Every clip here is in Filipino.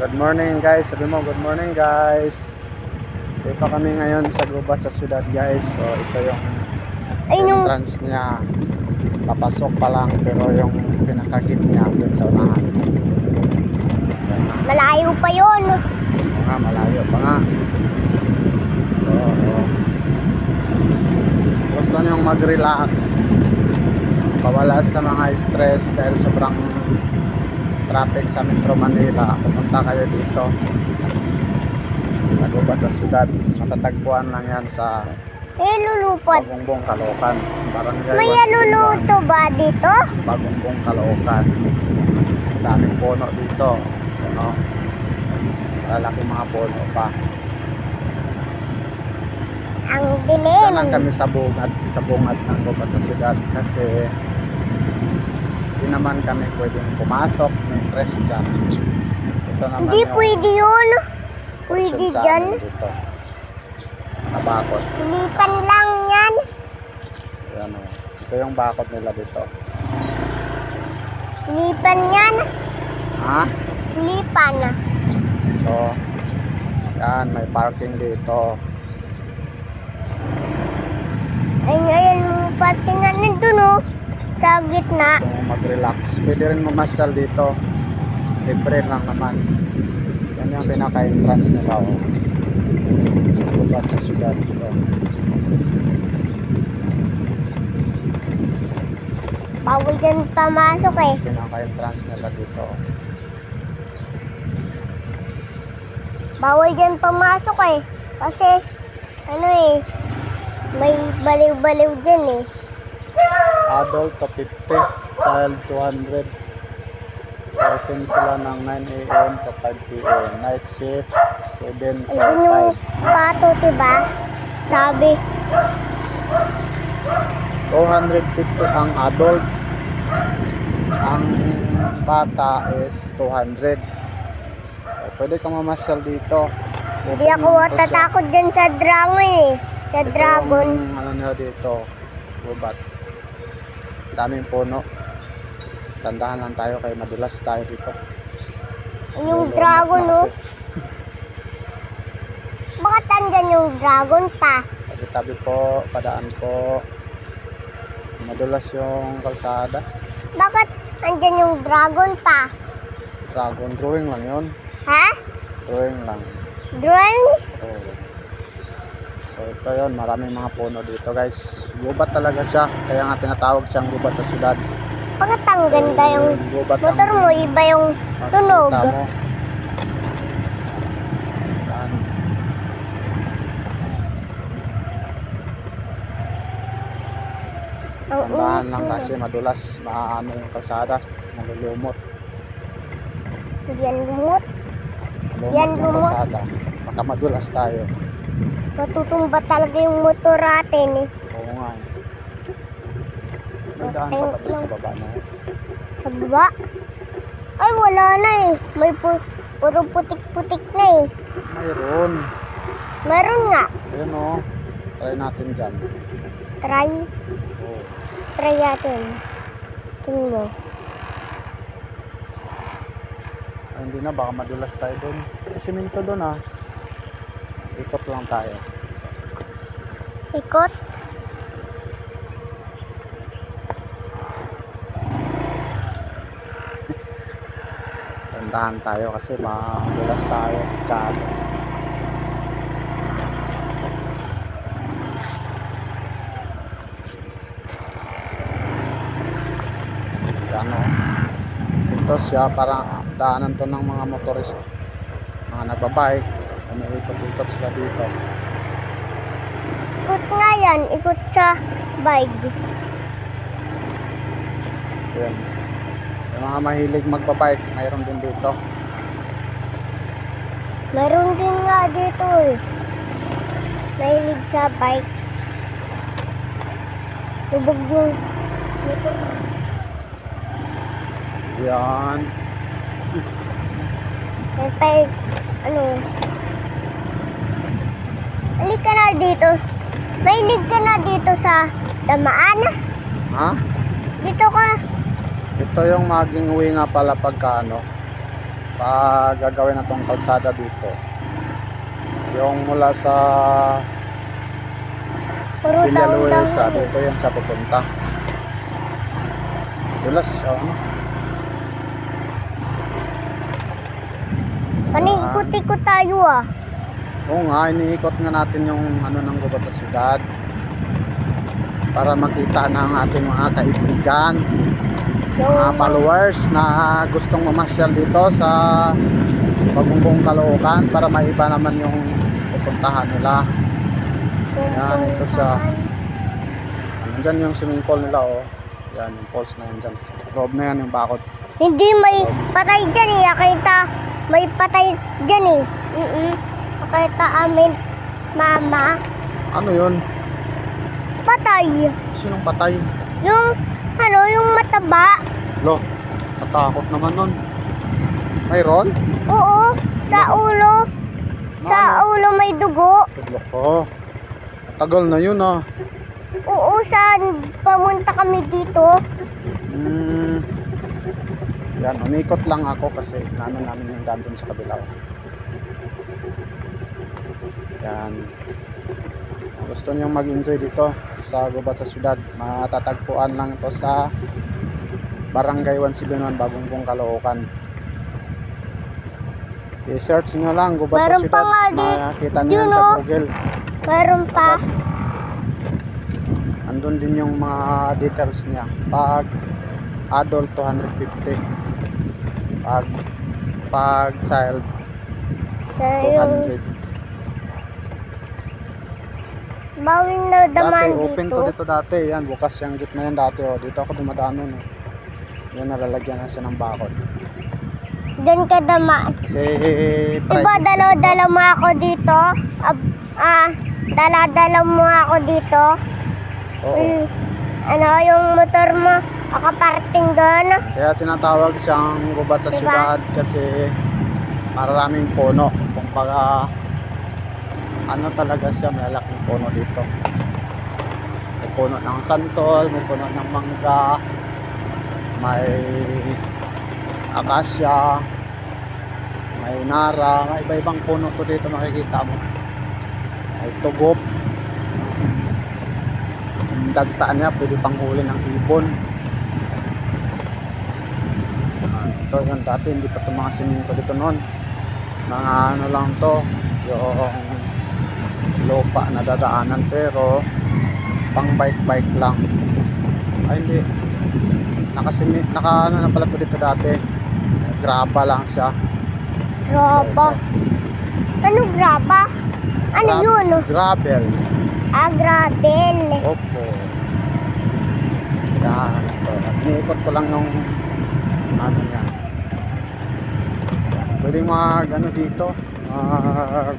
Good morning guys, sabi mo good morning guys. Dito kami ngayon sa gubat sa syudad guys. So ito yung entrance niya. Papasok pa lang pero yung pinakagit niya dun sa unahan. Malayo pa yun. Oo nga, malayo pa nga. Oo. Gusto niyong mag-relax, pawala sa mga stress dahil sobrang traffic sa Metro Manila, pumunta kayo dito sa gubat sa syudad. Matatagpuan lang yan sa Lulupot. Bagongbong, Caloocan. Barangay May 171. luluto ba dito? Bagongbong, Caloocan. Daming puno dito. Ano? Malaki mga puno pa. Ang Diyan dilim. lang kami sa bungad ng gubat sa syudad kasi hindi naman kami pwedeng pumasok ng press dyan. Ito naman Hindi yung pwede yun. Pwede section sa dyan. amin dito. Bakod. Silipan lang yan. Ayan o. Ito yung bakod nila dito. Silipan yan. Ha? Silipan. So, yan, may parking dito. Ayan yung partingan nandun oh. Sa gitna. Kung mag-relax, pwede rin mamasyal dito. Libre lang naman. Yan yung pinaka-entrance nila o. Gubat sa syudad dito. Bawal dyan pamasok eh. Pinaka-entrance nila dito. Bawal dyan pamasok eh. Kasi, ano eh, may baliw-baliw dyan eh. Adult to 50, child 200. Open sila ng 9 AM to 5 PM. Night shift 7 to Ayun yung 5. pato, diba? Sabi, 250 ang adult. Ang bata is 200. So, pwede kang mamasyal dito. hindi ako tatakot dyan sa dragon eh. Sa dragon. Yung, ano nila dito, gubat. Daming puno. Tandahan lang tayo kay madulas tayo dito. Yung dragon oh. Bakit andyan yung dragon pa? Tabi-tabi po, padaan po. Madulas yung kalsada. Bakit andyan yung dragon pa? Dragon, drawing lang yun. Ha? Drawing lang. Drawing? Oh. So ito yun, maraming mga puno dito guys. Gubat talaga siya, kaya nga tinatawag siyang gubat sa syudad. Bakit ang ganda yung Gubat motor mo? Iba yung tunog. makikita mo. Yan. Ang Tandahan init lang mo. kasi madulas, maano yung kalsada, nalulumot. Yan lumot. Lumot Yan, yung lumot. kalsada. Baka madulas tayo. Matutumba talaga yung motor natin eh. Oo nga. May daan pa pati sa baba na. Sa baba? Ay, wala na eh. May puro putik-putik na eh. Mayroon. Meron nga. Ayun o. Try natin dyan. Try. Oh. Try natin. Tingin mo. Ay, hindi na. Baka madulas tayo doon. May simento doon ah. Ikot lang tayo. Ikot. Tandahan tayo kasi madulas tayo. Kado. Ano? Ito siya parang daanan to ng mga motorist. Mga nagbabike. Umiikot-ikot sila dito. Ikot nga yan. Ikot sa bike. Ayan. Yung mga mahilig magbabike, mayroon din dito. Meron din nga dito eh. Mahilig sa bike. Lubog yung motor. Yan. May pa, ano. Mahilig ka na dito. Mahilig ka na dito sa damaan. Ha? Dito ka. Ito yung maging uwi nga pala pagka ano, pag gagawin na tong kalsada dito. Yung mula sa Puro Villa daw-daw Luisa, na eh. dito yan sa pupunta. Dulas, ano? Panikot-ikot tayo ah. Oo nga, iniikot nga natin yung ano ng gubat sa syudad para makita ng ating mga kaibigan, mga followers na gustong mamasyal dito sa Bagumbong, Caloocan para maiba naman yung pupuntahan nila. Yan, ito siya. Nandyan yung swimming pool nila, oh. Yan, yung pools na yan dyan. Loob na yan yung bakod. Hindi may patay dyan eh. Nakita may patay dyan eh. Nakita amin mama. Ano yun? Patay. Sinong patay? Yung yung mataba. Lo, natakot naman nun. Mayroon? Oo, sa ulo. Sa ulo may dugo. Tudlok ko. Tagal na yun ah. Oo, saan pamunta kami dito? Yan, umikot lang ako kasi namin yung dandun sa kabila. Yan. Gusto niyong mag-enjoy dito sa gubat sa syudad, matatagpuan lang ito sa Barangay 171, Bagumbong, Caloocan. I-search nyo lang gubat sa syudad, makikita niyo yan sa Google. Meron pa. Andun din yung mga details niya. Pag adult 250, pag child Sa yung 200. bawing na daman Dati open dito. to dito dati. Yan, bukas yung gate na yan dati. Oh. Dito ako dumadaan nun. Eh. Yan, nalalagyan na siya ng bakod. Doon ka dama. Kasi Diba dalaw-dalaw mo ako dito? Dala-dalaw mo ako dito? Oo. Ano yung motor mo? Nakaparting doon? Kaya tinatawag siyang gubat sa Diba? syudad kasi maraming puno. Kumbaga ano talaga siya, malalaking puno dito. May puno ng santol, may puno ng mangga, may akasya, may nara, may iba-ibang puno to dito makikita mo. May tugop. Yung dagtaan niya, pwede pang huli ng ibon. Ito yung dati, hindi pa ito mga simento dito noon. Mga ano lang to, yung lupa na dadaanan, pero pang bike lang. Ay hindi, naka ano na pala ito dito dati, graba lang siya. Graba. Ano graba? Ano yun? Gravel. Gravel. Opo. Yan, ito. Iniikot ko lang yung ano niya. Pwede mag ano dito, mag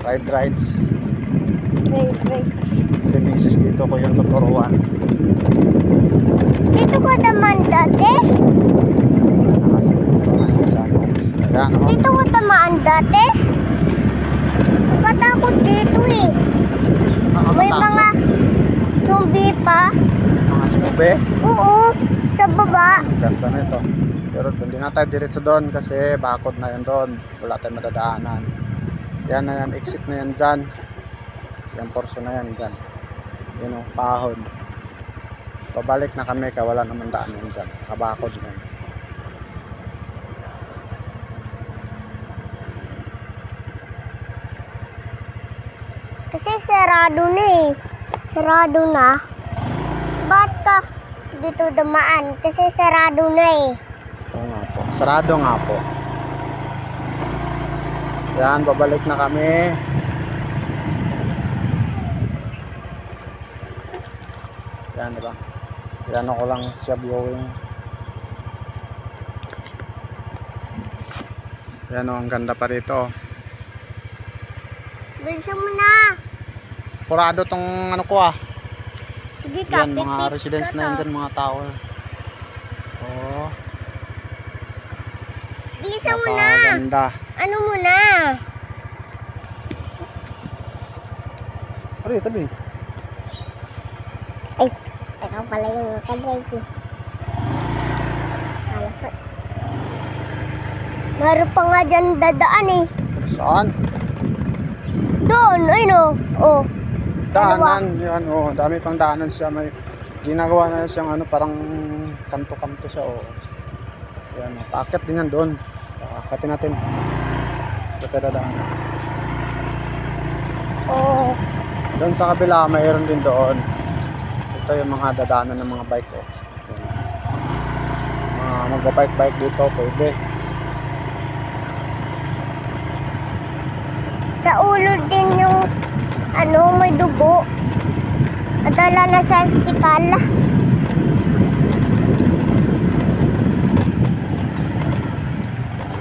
rides. Si Mrs. dito ko yung tuturuan. Dito ko naman dati. Yan, oh. Dito ko tamaan dati. Nakatakot dito eh. May mga zombie pa. Mga sumube. Oo, sa baba. Ganda na ito. Pero hindi na tayo diretso doon kasi bakod na yan doon. Wala tayong madadaanan. Yan na yan, exit na yan dyan. Yung portion na yan dyan. Yun o, pahon. Pabalik na kami kaya wala naman daan yan dyan. Kabakod na yan. Kasi sarado na eh. Sarado na. Ba't ka dito damaan? Kasi sarado na eh. Oo nga po. Sarado nga po. Yan, babalik na kami. Yan, diba? Yan ako lang siya viewing. Yan o, ang ganda pa rito. Bilisan mo na. Kurado tong ano ko ah. Sige ka, Yan, mga residence na yan dyan, mga tower. Oo. Bilisan mo na. Napakaganda. Ano mo na? Ari, tabi. Ay, ikaw pala yung nakadrive eh. Kala ko. Meron pa nga dyan dadaan eh. Saan? Doon, ayun o. Oh. Daanan, yan, oh, dami pang daanan siya. May ginagawa na siyang ano, parang kanto-kanto siya, oh. Yan, oh, paakit din yan doon. Paakatin natin. Ito dadaan. Oh. Doon sa kabila, mayroon din doon. Ito yung mga dadaanan ng mga bike, oh. Yan. Mga magba-bike-bike dito, pwede. Sa ulo din yung ano, may dugo. Adala na sa ospital.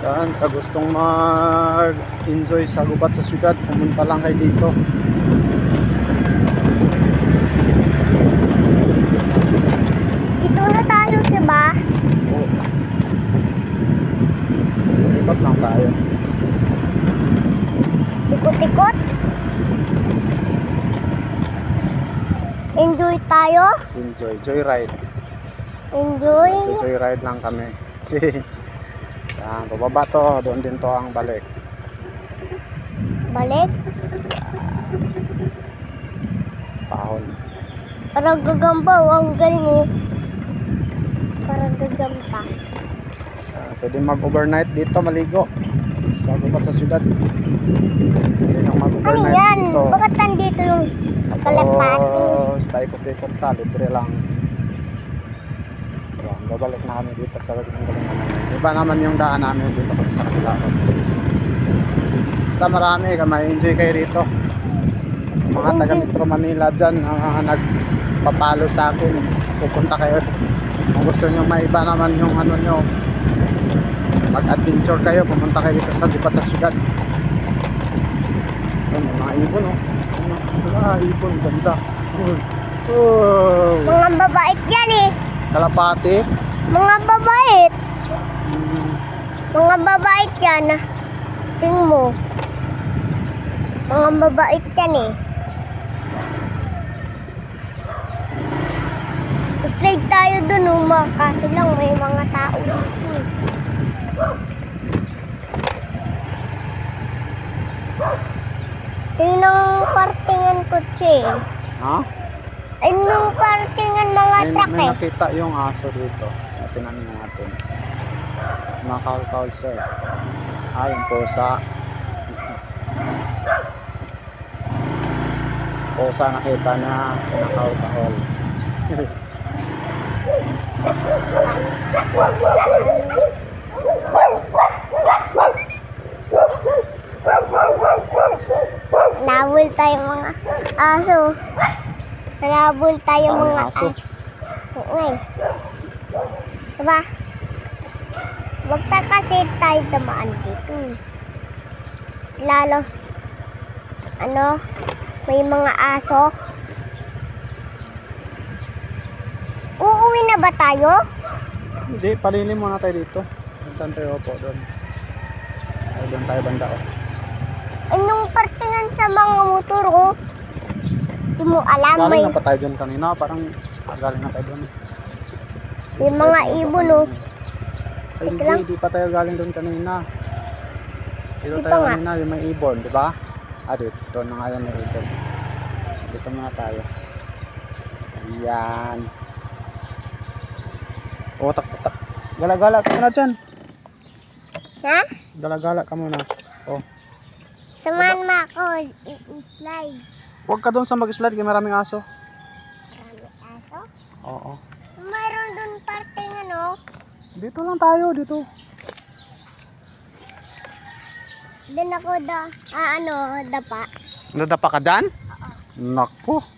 Yan, sa gustong mag-enjoy sa gubat sa syudad, pumunta lang kayo dito. Dito na tayo, diba? Oh. Ikot lang tayo. Ikot-ikot. Enjoy tayo. Enjoy, joyride. Enjoy. Joyride lang kami. Yan, bababa to, doon din to ang balik. Balik. Pahon. Parang gagamba. Ang galing oh. Parang gagamba. Pwede mag-overnight dito, maligo. Sa gubat sa syudad. Pwede nang Ano mag-overnight yan? dito. Bakit nandito yung kalapati? Tapos, paikot-ikot ka, libre lang. Yan, babalik na kami dito sa galing namin. Iba naman yung daan namin dito kami sa kabila. Basta marami, may enjoy kayo rito. Mga taga Metro Manila dyan, nagpapalo sa akin. Pupunta kayo. Kung gusto nyo maiba naman yung ano nyo, mag-adventure kayo, pumunta kayo dito sa gubat sa syudad. May mga ibon, oh. Wala, ibon, ganda. Oh. Mga babait yan eh. Kalapati. Mga babait. Hmm. Mga babait yan. Tingnan mo. Mga babait yan eh. Slide tayo dun kaso lang may mga tao dito eh. Tingnan ang partingan kotse eh. Ha? Ay, nung partingan mga truck May eh. nakita yung aso dito. Tinan natin. Nakakal siya. Yung pusa. Pusa nakita na kinakaw-kahol. Nabul tayo mga aso. Nabul tayo mga aso. Oo eh. Diba? Wag ta kasi tayo tamaan dito. Lalo, ano, may mga aso. Uuwi na ba tayo? Hindi, palilim muna tayo dito. Saan tayo po doon? Ay, doon tayo banda, oh. Anong partingan sa mga motor, oh? Di mo alam, may Galing na pa tayo dyan kanina. Parang galing na tayo doon. yung mga ibon, oh. Ay, Teka lang. hindi pa tayo galing doon kanina. Dito Di pa tayo nga. kanina, yung may ibon, di ba? Dito na nga yan may ibon. Dito muna tayo. Ayan. O, tak. Gala-gala ka muna dyan. Ha? Gala-gala ka muna. O. Samahan mo ako, i-slide. Huwag ka doon sa mag-slide, kaya maraming aso. Marami aso? Oo. Mayroon doon partingan, oh. Dito lang tayo, dito. Doon ako dapa. Nadapa ka dyan? Naku.